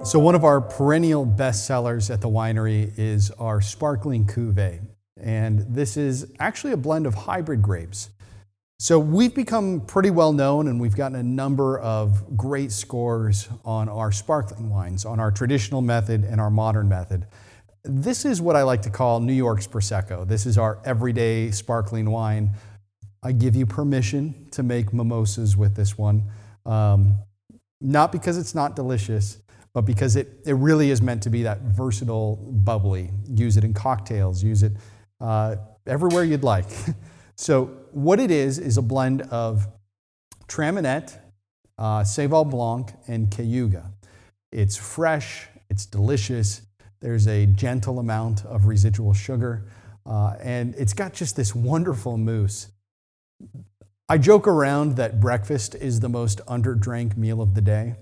So one of our perennial bestsellers at the winery is our Sparkling Cuvee. And this is actually a blend of hybrid grapes. So we've become pretty well known and we've gotten a number of great scores on our sparkling wines, on our traditional method and our modern method. This is what I like to call New York's Prosecco. This is our everyday sparkling wine. I give you permission to make mimosas with this one. Not because it's not delicious, but because it really is meant to be that versatile, bubbly. Use it in cocktails, use it everywhere you'd like. So what it is a blend of Traminette, Seyval Blanc, and Cayuga. It's fresh, it's delicious, there's a gentle amount of residual sugar, and it's got just this wonderful mousse. I joke around that breakfast is the most underdrank meal of the day.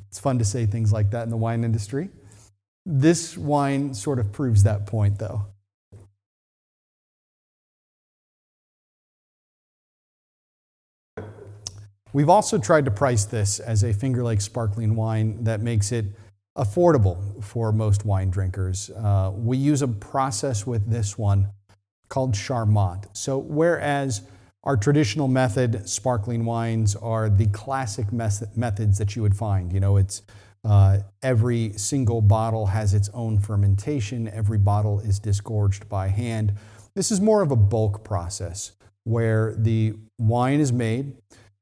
It's fun to say things like that in the wine industry. This wine sort of proves that point, though. We've also tried to price this as a Finger Lakes sparkling wine that makes it affordable for most wine drinkers. We use a process with this one called Charmat. So whereas our traditional method, sparkling wines, are the classic methods that you would find. You know, it's every single bottle has its own fermentation. Every bottle is disgorged by hand. This is more of a bulk process where the wine is made.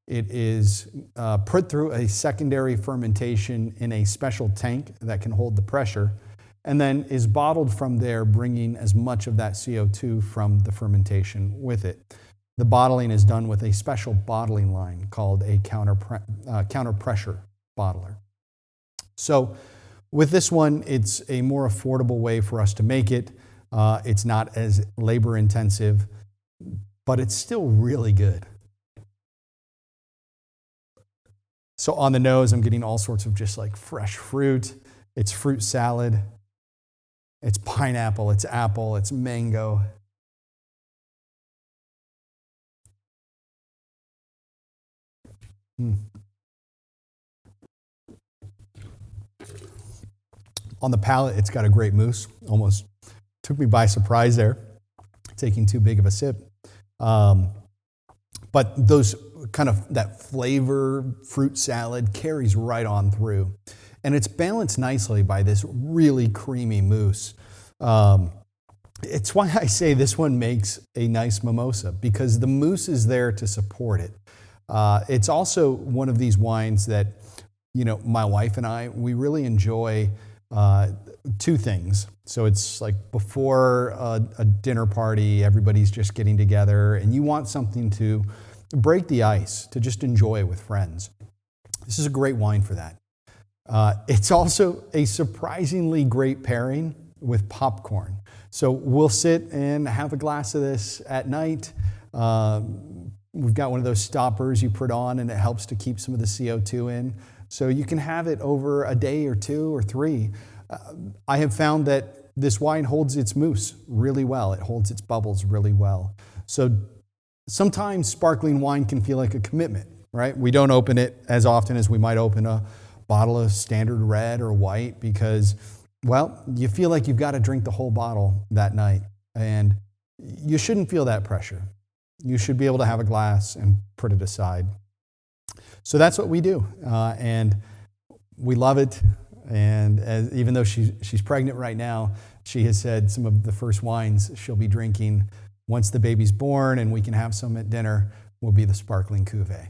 It is put through a secondary fermentation in a special tank that can hold the pressure, and then is bottled from there, bringing as much of that CO2 from the fermentation with it. The bottling is done with a special bottling line called a counter pressure bottler. So with this one, it's a more affordable way for us to make it. It's not as labor intensive, but it's still really good. So on the nose, I'm getting all sorts of just like fresh fruit. It's fruit salad. It's pineapple, it's apple, it's mango. On the palate, it's got a great mousse. Almost took me by surprise there, taking too big of a sip. But those kind of that flavor, fruit salad carries right on through. And it's balanced nicely by this really creamy mousse. It's why I say this one makes a nice mimosa, because the mousse is there to support it. It's also one of these wines that, you know, my wife and I, we really enjoy two things. So it's like before a dinner party, everybody's just getting together, and you want something to break the ice, to just enjoy with friends. This is a great wine for that. It's also a surprisingly great pairing with popcorn. So we'll sit and have a glass of this at night. We've got one of those stoppers you put on and it helps to keep some of the CO2 in. So you can have it over a day or two or three. I have found that this wine holds its mousse really well. It holds its bubbles really well. So sometimes sparkling wine can feel like a commitment, right? We don't open it as often as we might open a bottle of standard red or white because, well, you feel like you've got to drink the whole bottle that night. And you shouldn't feel that pressure. You should be able to have a glass and put it aside. So that's what we do. And we love it. And even though she's pregnant right now, she has said some of the first wines she'll be drinking once the baby's born and we can have some at dinner will be the Sparkling Cuvee.